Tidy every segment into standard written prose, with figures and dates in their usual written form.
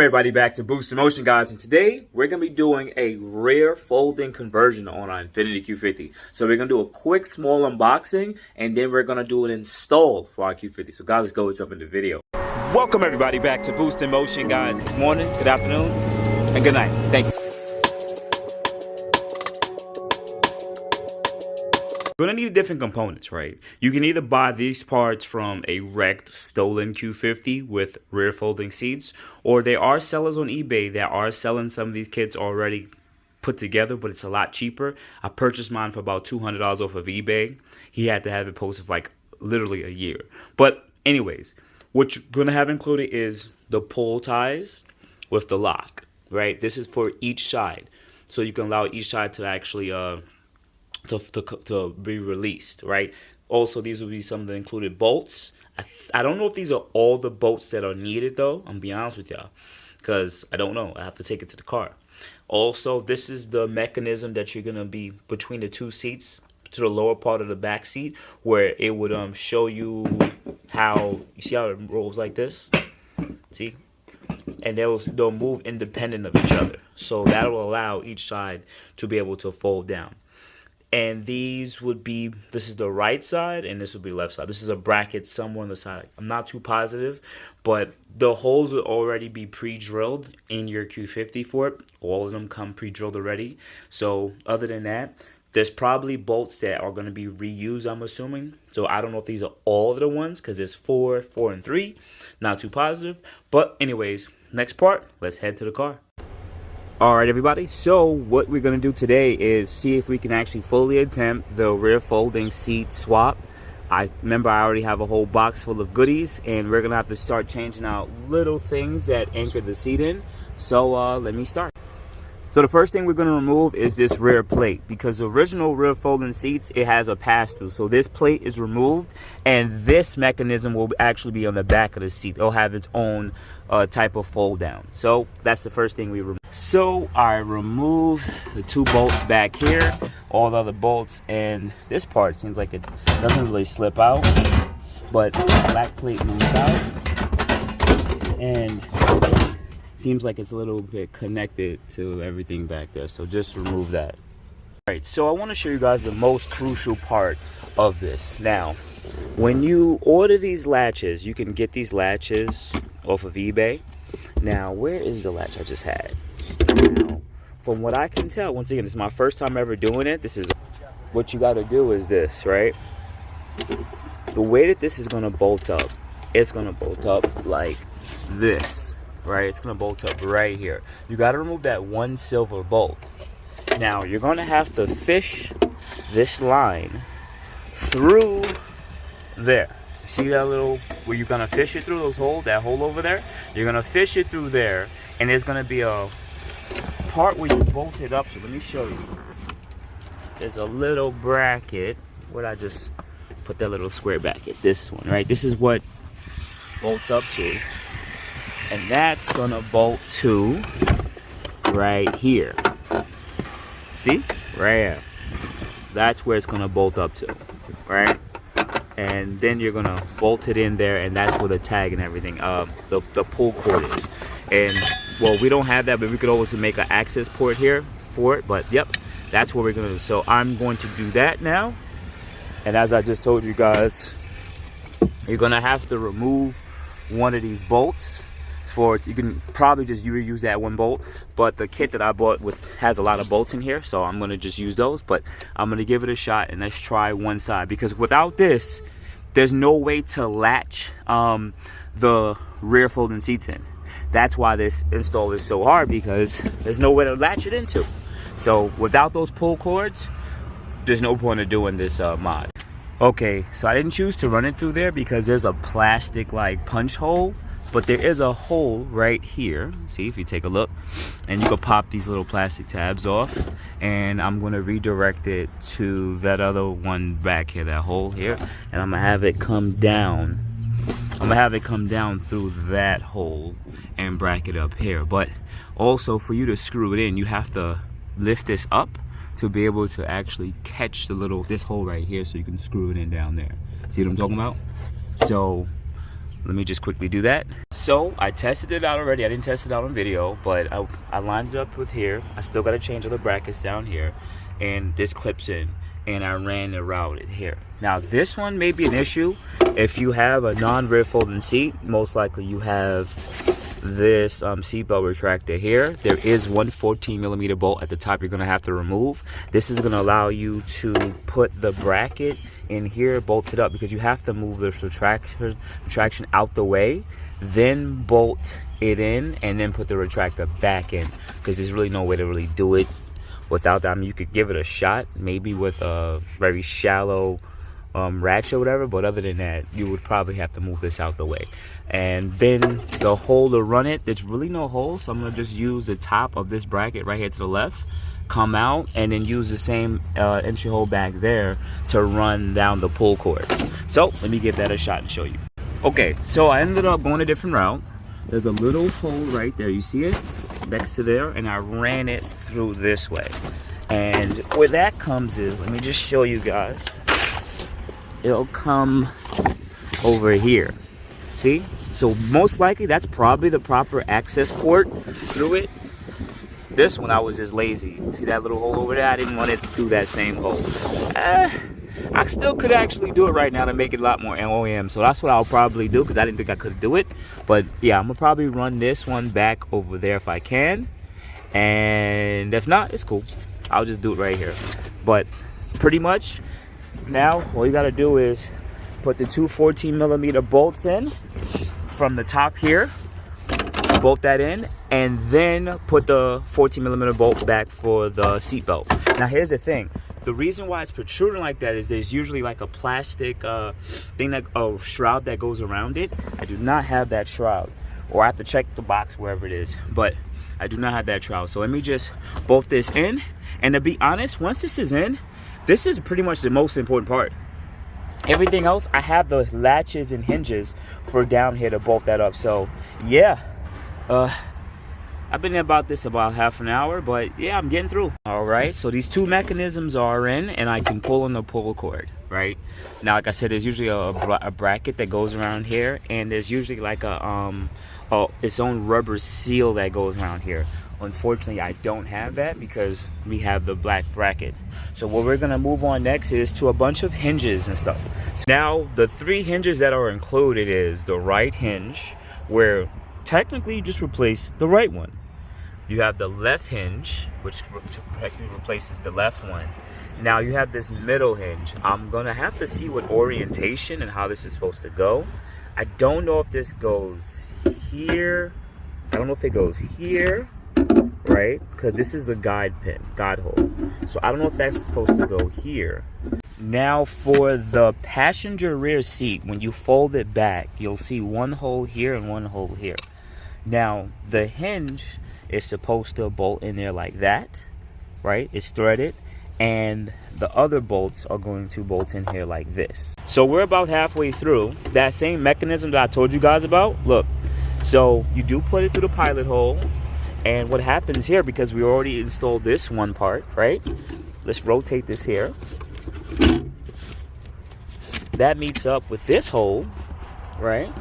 Everybody back to Boost in Motion, guys, and today we're going to be doing a rear folding conversion on our Infiniti Q50. So we're going to do a quick small unboxing and then we're going to do an install for our Q50. So guys, let's go, jump into the video. Welcome everybody back to Boost in Motion, guys. Good morning, good afternoon, and good night. Thank you. You're gonna need different components, right? You can either buy these parts from a wrecked, stolen Q50 with rear folding seats, or there are sellers on eBay that are selling some of these kits already put together, but it's a lot cheaper. I purchased mine for about $200 off of eBay. He had to have it posted for like literally a year. But anyways, what you're gonna have included is the pull ties with the lock, right? This is for each side, so you can allow each side to actually to be released, right? Also, these will be some of the included bolts. I don't know if these are all the bolts that are needed, though. I'm gonna be honest with y'all, because I don't know. I have to take it to the car. Also, this is the mechanism that you're gonna be between the two seats to the lower part of the back seat, where it would show you how, you see how it rolls like this? See? And they'll move independent of each other. So that will allow each side to be able to fold down. And these would be, this is the right side and this would be left side. This is a bracket somewhere on the side. I'm not too positive, but the holes will already be pre-drilled in your Q50 for it. All of them come pre-drilled already. So other than that, there's probably bolts that are going to be reused, I'm assuming. So I don't know if these are all of the ones, because there's 4, 4, and 3. Not too positive. But anyways, next part, let's head to the car. Alright everybody, so what we're going to do today is see if we can actually fully attempt the rear folding seat swap. I already have a whole box full of goodies, and we're going to have to start changing out little things that anchor the seat in. So let me start. So the first thing we're going to remove is this rear plate, because the original rear folding seats, it has a pass-through. So this plate is removed, and this mechanism will actually be on the back of the seat. It'll have its own type of fold down. So that's the first thing we remove. So I removed the 2 bolts back here, all the other bolts, and this part seems like it doesn't really slip out, but the black plate moves out, and seems like it's a little bit connected to everything back there. So just remove that. All right, so I want to show you guys the most crucial part of this. Now, when you order these latches, you can get these latches off of eBay. Now, where is the latch I just had? Now, from what I can tell, once again, this is my first time ever doing it. This is what you got to do is this, right? The way that this is going to bolt up, it's going to bolt up like this, right? It's going to bolt up right here. You got to remove that one silver bolt. Now, you're going to have to fish this line through there. See that little, where you're going to fish it through those holes, that hole over there? You're going to fish it through there, and there's going to be a part where you bolt it up. So let me show you. There's a little bracket. Where I just put that little square bracket? This one, right? This is what bolts up to. And that's going to bolt to right here. See? Right here. That's where it's going to bolt up to, right? And then you're going to bolt it in there, and that's where the tag and everything, the pull cord is. And, well, we don't have that, but we could always make an access port here for it. But, yep, that's what we're going to do. So I'm going to do that now. And as I just told you guys, you're going to have to remove one of these bolts. You can probably just reuse that one bolt, but the kit that I bought has a lot of bolts in here, so I'm going to just use those. But I'm going to give it a shot, and let's try one side, because without this, there's no way to latch the rear folding seats in. That's why this install is so hard, because there's no way to latch it into. So without those pull cords, there's no point of doing this mod. Okay, so I didn't choose to run it through there because there's a plastic like punch hole. But there is a hole right here. See, if you take a look, and you can pop these little plastic tabs off, and I'm going to redirect it to that other one back here, that hole here, and I'm going to have it come down. I'm going to have it come down through that hole and bracket up here. But also, for you to screw it in, you have to lift this up to be able to actually catch this hole right here, so you can screw it in down there. See what I'm talking about? So Let me just quickly do that. So I tested it out already. I didn't test it out on video, but I lined it up with here. I still got to change all the brackets down here, and this clips in, and I ran the route here. Now this one may be an issue if you have a non-rear folding seat. Most likely you have this seatbelt retractor here. There is one 14mm bolt at the top you're going to have to remove. This is going to allow you to put the bracket in here bolted up, because you have to move the retraction out the way, then bolt it in, and then put the retractor back in, because there's really no way to really do it without that. I mean, you could give it a shot maybe with a very shallow ratchet or whatever, but other than that, you would probably have to move this out the way. And then the hole to run it, there's really no hole, so I'm going to just use the top of this bracket right here to the left, come out, and then use the same entry hole back there to run down the pull cord. So let me give that a shot and show you. Okay, so I ended up going a different route. There's a little hole right there, you see it next to there, and I ran it through this way. And where that comes is, let me just show you guys, it'll come over here. See? So most likely that's probably the proper access port through it. This one I was just lazy. See that little hole over there? I didn't want it through that same hole. I still could actually do it right now to make it a lot more OEM. So that's what I'll probably do, because I didn't think I could do it. But yeah, I'm gonna probably run this one back over there if I can. And if not, it's cool. I'll just do it right here. But pretty much now all you gotta do is put the two 14mm bolts in from the top here, bolt that in, and then put the 14mm bolt back for the seat belt. Now here's the thing, the reason why it's protruding like that is there's usually like a plastic thing, that shroud that goes around it. I do not have that shroud, or I have to check the box wherever it is, but I do not have that shroud. So let me just bolt this in, and to be honest, once this is in, this is pretty much the most important part. Everything else, I have the latches and hinges for down here to bolt that up. So yeah, I've been about half an hour, but yeah, I'm getting through. All right, so these two mechanisms are in, and I can pull on the pull cord, right? Now, like I said, there's usually a bracket that goes around here, and there's usually like its own rubber seal that goes around here. Unfortunately, I don't have that because we have the black bracket. So what we're gonna move on next is to a bunch of hinges and stuff. So now, the three hinges that are included is the right hinge, where technically you just replace the right one. You have the left hinge, which practically replaces the left one. Now you have this middle hinge. I'm gonna have to see what orientation and how this is supposed to go. I don't know if this goes here. I don't know if it goes here, right? Because this is a guide hole. So I don't know if that's supposed to go here. Now for the passenger rear seat, when you fold it back, you'll see one hole here and one hole here. Now the hinge is supposed to bolt in there like that, right? It's threaded, and the other bolts are going to bolt in here like this. So we're about halfway through that same mechanism that I told you guys about. Look, so you do put it through the pilot hole, and what happens here, because we already installed this one part, right? Let's rotate this here. That meets up with this hole, right?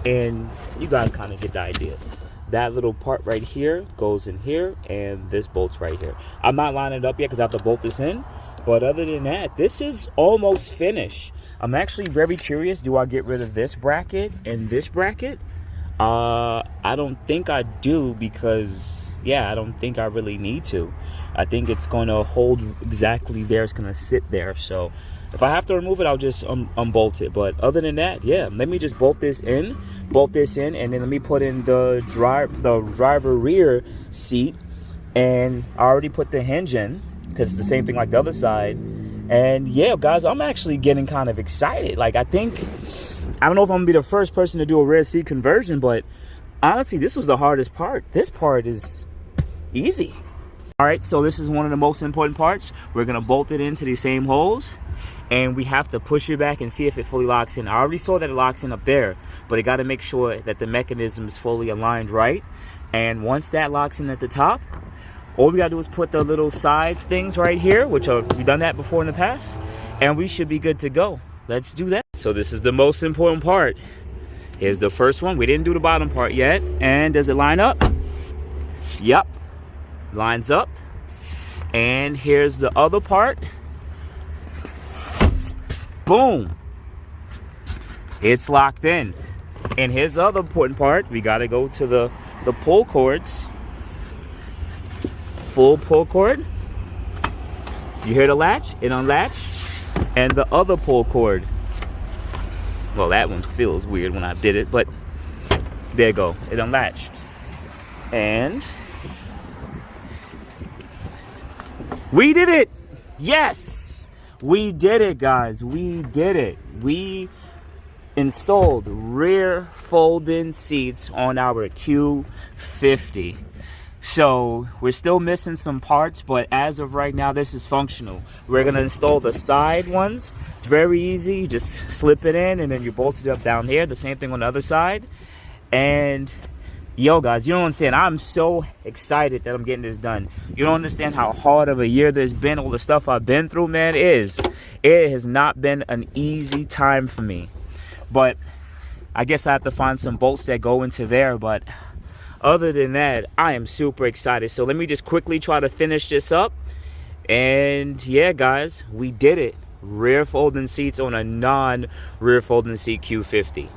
And you guys kind of get the idea. That little part right here goes in here, and this bolts right here. I'm not lining it up yet because I have to bolt this in. But other than that, this is almost finished. I'm actually very curious. Do I get rid of this bracket and this bracket? I don't think I do, because, yeah, I don't think I really need to. I think it's going to hold exactly there. It's going to sit there. So if I have to remove it, I'll just unbolt it. But other than that, yeah, let me just bolt this in, and then let me put in the driver rear seat. And I already put the hinge in, because it's the same thing like the other side. And yeah, guys, I'm actually getting kind of excited. Like, I don't know if I'm gonna be the first person to do a rear seat conversion, but honestly, this was the hardest part. This part is easy. All right, so this is one of the most important parts. We're gonna bolt it into these same holes, and we have to push it back and see if it fully locks in. I already saw that it locks in up there, but I gotta make sure that the mechanism is fully aligned right. And once that locks in at the top, all we gotta do is put the little side things right here, which we've done that before in the past, and we should be good to go. let's do that. So this is the most important part. Here's the first one. We didn't do the bottom part yet. And does it line up? Yep, lines up. And here's the other part. Boom, it's locked in. And here's the other important part. We got to go to the pull cords. Full pull cord. You hear the latch? It unlatched. And the other pull cord. Well, that one feels weird when I did it, but there you go. It unlatched. And we did it. Yes, we did it, guys. We did it. We installed rear folding seats on our Q50. So we're still missing some parts, but as of right now, this is functional. We're gonna install the side ones. It's very easy. You just slip it in and then you bolt it up down here. The same thing on the other side. And yo, guys, you don't understand. I'm so excited that I'm getting this done. You don't understand how hard of a year there's been. All the stuff I've been through, man, it has not been an easy time for me. But I guess I have to find some bolts that go into there. But other than that, I am super excited. So let me just quickly try to finish this up. And yeah, guys, we did it. Rear folding seats on a non-rear folding seat Q50.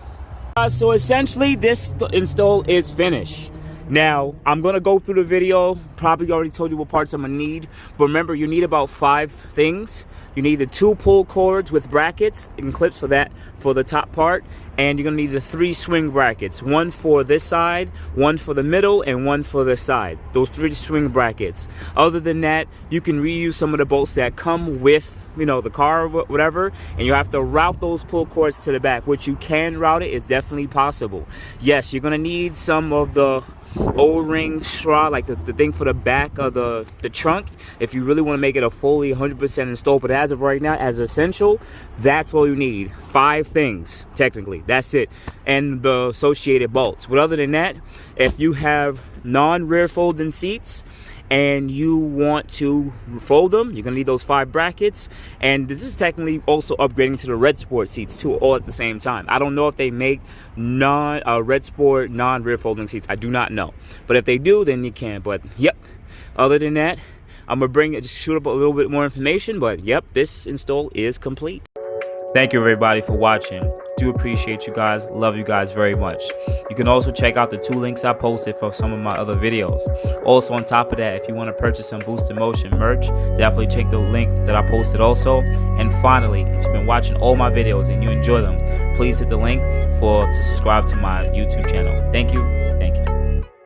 So essentially, this install is finished. Now, I'm going to go through the video. Probably already told you what parts I'm going to need. But remember, you need about 5 things. You need the 2 pull cords with brackets and clips for that, for the top part. And you're going to need the 3 swing brackets. 1 for this side, 1 for the middle, and 1 for the side. Those 3 swing brackets. Other than that, you can reuse some of the bolts that come with, you know, the car or whatever, and you have to route those pull cords to the back, which you can route it. It's definitely possible. Yes, you're gonna need some of the O-ring straw, like the thing for the back of the trunk, if you really want to make it a fully 100% install. But as of right now, as essential, that's all you need. 5 things technically, that's it, and the associated bolts. But other than that, if you have non-rear folding seats and you want to fold them, you're gonna need those 5 brackets. And this is technically also upgrading to the Red Sport seats too, all at the same time. I don't know if they make Red Sport non-rear folding seats. I do not know, but if they do, then you can. But yep, other than that, I'm gonna just shoot up a little bit more information. But yep, this install is complete. Thank you everybody for watching. Do appreciate you guys. Love you guys very much. You can also check out the 2 links I posted for some of my other videos. Also, on top of that, if you want to purchase some Boost in Motion merch, definitely check the link that I posted also. And finally, if you've been watching all my videos and you enjoy them, please hit the link to subscribe to my YouTube channel. Thank you.